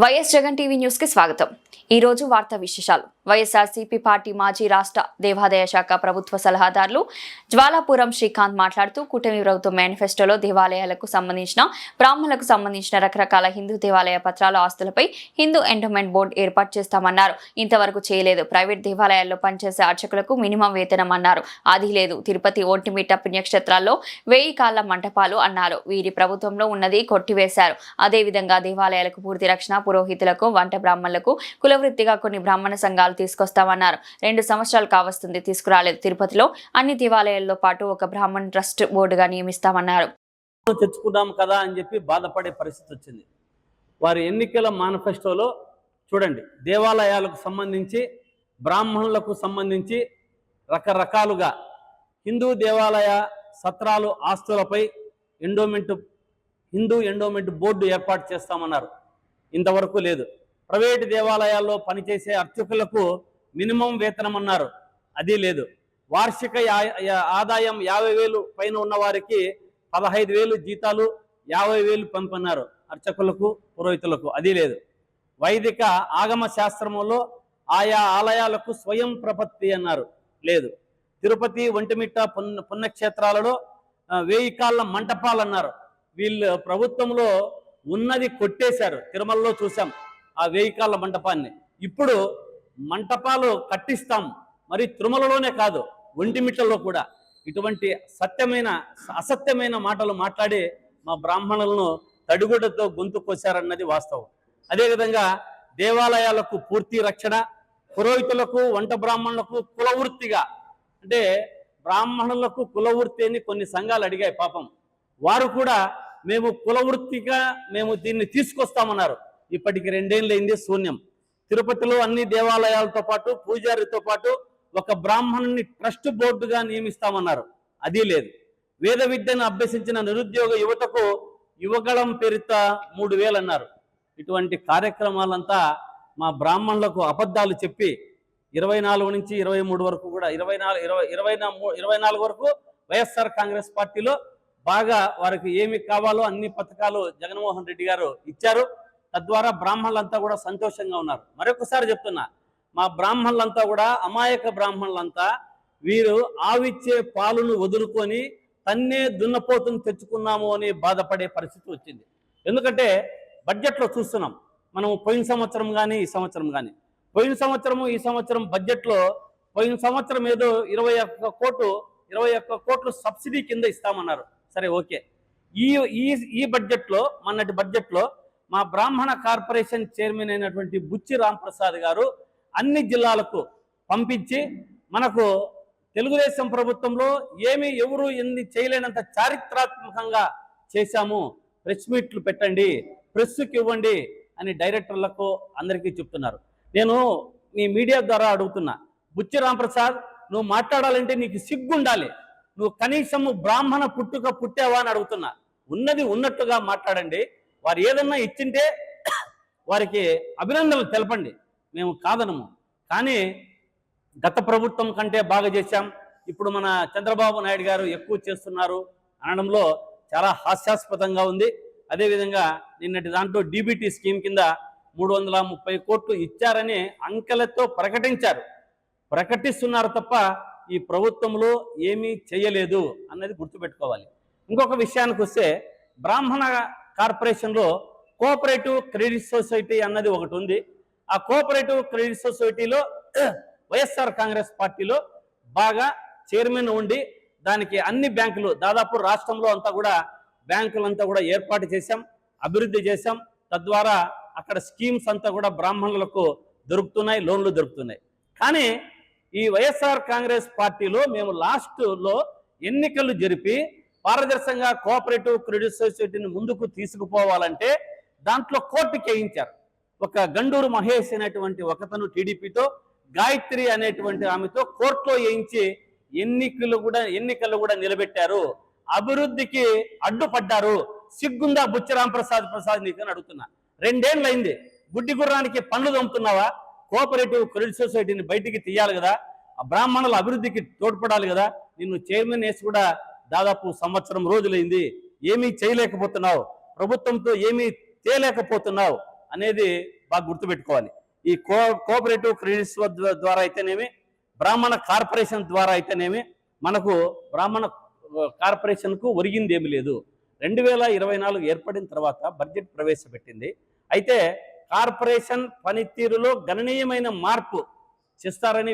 YS Jagan TV news కి స్వాగతం। ఈ రోజు వార్తా విశేషాలు। వైఎస్ఆర్సీపీ పార్టీ మాజీ రాష్ట్ర దేవాదాయ శాఖ ప్రభుత్వ సలహాదారులు జ్వాలాపురం శ్రీకాంత్ మాట్లాడుతూ కూటమి ప్రభుత్వ మేనిఫెస్టోలో దేవాలయాలకు సంబంధించిన బ్రాహ్మణులకు సంబంధించిన రకరకాల హిందూ దేవాలయ పత్రాల ఆస్తులపై హిందూ ఎండోమెంట్ బోర్డు ఏర్పాటు చేస్తామన్నారు। ఇంతవరకు చేయలేదు। ప్రైవేట్ దేవాలయాల్లో పనిచేసే అర్చకులకు మినిమం వేతనం అన్నారు। అది లేదు। తిరుపతి ఒంటిమిట్ట పుణ్యక్షేత్రాల్లో 1000 కాళ్ల మంటపాలు అన్నారు। వీరి ప్రభుత్వంలో ఉన్నది కొట్టివేశారు। అదేవిధంగా దేవాలయాలకు పూర్తి రక్షణ, పురోహితులకు, వంట బ్రాహ్మణులకు కులవృత్తిగా కొన్ని బ్రాహ్మణ సంఘాలు తీసుకొస్తామన్నారు। 2 సంవత్సరాలు కావస్తుంది, తీసుకురాలేదు। తిరుపతిలో అన్ని దేవాలయాల్లో పాటు ఒక బ్రాహ్మణ ట్రస్ట్ బోర్డుగా నియమిస్తామన్నారు। తెచ్చుకున్నాం కదా అని చెప్పి బాధపడే పరిస్థితి వచ్చింది। వారి ఎన్నికల మేనిఫెస్టోలో చూడండి, దేవాలయాలకు సంబంధించి, బ్రాహ్మణులకు సంబంధించి రకరకాలుగా హిందూ దేవాలయ సత్రాలు ఆస్తులపై హిందూ ఎండోమెంట్ బోర్డు ఏర్పాటు చేస్తామన్నారు। ఇంతవరకు లేదు। ప్రైవేటు దేవాలయాల్లో పనిచేసే అర్చకులకు మినిమం వేతనం అన్నారు। అది లేదు। వార్షిక ఆదాయం 50,000 పైన ఉన్న వారికి 15,000 జీతాలు, 50,000 పంపన్నారు అర్చకులకు, పురోహితులకు। అది లేదు। వైదిక ఆగమ శాస్త్రంలో ఆయా ఆలయాలకు స్వయం ప్రపత్తి అన్నారు। లేదు। తిరుపతి ఒంటిమిట్ట పుణ్యక్షేత్రాలలో 1000 కాళ్ల మంటపాలు అన్నారు। వీళ్ళు ప్రభుత్వంలో ఉన్నది కొట్టేశారు। తిరుమలలో చూసాం ఆ 1000 కాళ్ల మంటపాన్ని। ఇప్పుడు మంటపాలు కట్టిస్తాం, మరి తిరుమలలోనే కాదు, ఒంటిమిట్టలో కూడా ఇటువంటి అసత్యమైన మాటలు మాట్లాడి మా బ్రాహ్మణులను తడిగుడ్డతో గొంతు కోశారన్నది వాస్తవం। అదేవిధంగా దేవాలయాలకు పూర్తి రక్షణ, పురోహితులకు, వంట బ్రాహ్మణులకు కులవృత్తిగా, అంటే బ్రాహ్మణులకు కులవృత్తి అని కొన్ని సంఘాలు అడిగాయి పాపం, వారు కూడా మేము కులవృత్తిగా మేము దీన్ని తీసుకొస్తామన్నారు। ఇప్పటికి 2 ఏళ్ళైంది, శూన్యం। తిరుపతిలో అన్ని దేవాలయాలతో పాటు పూజారితో పాటు ఒక బ్రాహ్మణుని ట్రస్ట్ బోర్డుగా నియమిస్తామన్నారు। అది లేదు। వేద విద్యను అభ్యసించిన నిరుద్యోగ యువతకు యువగళం పేరిత 3,000 అన్నారు। ఇటువంటి కార్యక్రమాలంతా మా బ్రాహ్మణులకు అబద్ధాలు చెప్పి 24 నుంచి 23 వరకు కూడా 24 వరకు వైఎస్ఆర్ కాంగ్రెస్ పార్టీలో బాగా వారికి ఏమి కావాలో అన్ని పథకాలు జగన్మోహన్ రెడ్డి గారు ఇచ్చారు। తద్వారా బ్రాహ్మణులంతా కూడా సంతోషంగా ఉన్నారు। మరొకసారి చెప్తున్నా, మా బ్రాహ్మణులంతా కూడా అమాయక బ్రాహ్మణులంతా వీరు ఆవిచ్చే పాలును వదులుకొని తన్నే దున్నపోతును తెచ్చుకున్నాము అని బాధపడే పరిస్థితి వచ్చింది। ఎందుకంటే బడ్జెట్లో చూస్తున్నాం మనం, పోయిన సంవత్సరం కానీ ఈ సంవత్సరం కానీ, పోయిన సంవత్సరము ఈ సంవత్సరం బడ్జెట్లో, పోయిన సంవత్సరం ఏదో 21 కోట్లు సబ్సిడీ కింద ఇస్తామన్నారు। సరే, ఓకే। ఈ బడ్జెట్లో, మొన్నటి బడ్జెట్లో మా బ్రాహ్మణ కార్పొరేషన్ చైర్మన్ అయినటువంటి బుచ్చి రాంప్రసాద్ గారు అన్ని జిల్లాలకు పంపించి మనకు తెలుగుదేశం ప్రభుత్వంలో ఎవరు ఎన్ని చేయలేనంత చారిత్రాత్మకంగా చేశాము, ప్రెస్ మీట్లు పెట్టండి, ప్రెస్కి ఇవ్వండి అని డైరెక్టర్లకు అందరికీ చెప్తున్నారు। నేను మీ మీడియా ద్వారా అడుగుతున్నా, బుచ్చి రాంప్రసాద్, నువ్వు మాట్లాడాలంటే నీకు సిగ్గుండాలి, నువ్వు కనీసము బ్రాహ్మణ పుట్టావా అని అడుగుతున్నా। ఉన్నది ఉన్నట్టుగా మాట్లాడండి। వారు ఏదన్నా ఇచ్చింటే వారికి అభినందనలు తెలపండి, మేము కాదనము। కానీ గత ప్రభుత్వం కంటే బాగా చేశాం, ఇప్పుడు మన చంద్రబాబు నాయుడు గారు ఎక్కువ చేస్తున్నారు అనడంలో చాలా హాస్యాస్పదంగా ఉంది। అదేవిధంగా నిన్నటి దాంట్లో డీబీటీ స్కీమ్ కింద 330 కోట్లు ఇచ్చారని అంకెలతో ప్రకటిస్తున్నారు తప్ప ఈ ప్రభుత్వంలో ఏమీ చేయలేదు అన్నది గుర్తుపెట్టుకోవాలి। ఇంకొక విషయానికి వస్తే, బ్రాహ్మణ కార్పొరేషన్లో కోఆపరేటివ్ క్రెడిట్ సొసైటీ అన్నది ఒకటి ఉంది। ఆ కోఆపరేటివ్ క్రెడిట్ సొసైటీలో వైఎస్ఆర్ కాంగ్రెస్ పార్టీలో బాగా చైర్మన్ ఉండి, దానికి అన్ని బ్యాంకులు దాదాపు రాష్ట్రంలో అంతా కూడా బ్యాంకులంతా కూడా ఏర్పాటు చేశాం, అభివృద్ధి చేశాం। తద్వారా అక్కడ స్కీమ్స్ అంతా కూడా బ్రాహ్మణులకు దొరుకుతున్నాయి, లోన్లు దొరుకుతున్నాయి। కానీ ఈ వైఎస్ఆర్ కాంగ్రెస్ పార్టీలో మేము లాస్ట్లో ఎన్నికలు జరిపి పారదర్శకంగా కోఆపరేటివ్ క్రెడిట్ సొసైటీని ముందుకు తీసుకుపోవాలంటే దాంట్లో కోర్టుకి వేయించారు। ఒక గండూరు మహేష్ అనేటువంటి ఒకతను టీడీపీతో, గాయత్రి అనేటువంటి ఆమెతో కోర్టులో వేయించి ఎన్నికలు కూడా నిలబెట్టారు, అభివృద్ధికి అడ్డుపడ్డారు। సిగ్గుందా బుచ్చి రాంప్రసాద్ నీకు అని అడుగుతున్నా। 2 ఏళ్ళైంది, గుడ్డి గుర్రానికి పనులు దొంపుతున్నావా? కోఆపరేటివ్ క్రెడిట్ సొసైటీని బయటికి తీయాలి కదా, ఆ బ్రాహ్మణుల అభివృద్ధికి తోడ్పడాలి కదా। నిన్ను చైర్మన్ వేసి కూడా దాదాపు సంవత్సరం రోజులైంది, ఏమీ చేయలేకపోతున్నావు, ప్రభుత్వంతో ఏమీ తేలేకపోతున్నావు। అనేది బాగా గుర్తుపెట్టుకోవాలి. ఈ కోఆపరేటివ్ క్రెడిట్స్ ద్వారా అయితేనేమి, బ్రాహ్మణ కార్పొరేషన్ ద్వారా అయితేనేమి మనకు బ్రాహ్మణ కార్పొరేషన్కు ఒరిగింది ఏమి లేదు. 2024 ఏర్పడిన తర్వాత బడ్జెట్ ప్రవేశపెట్టింది. అయితే కార్పొరేషన్ పనితీరులో గణనీయమైన మార్పు చేస్తారని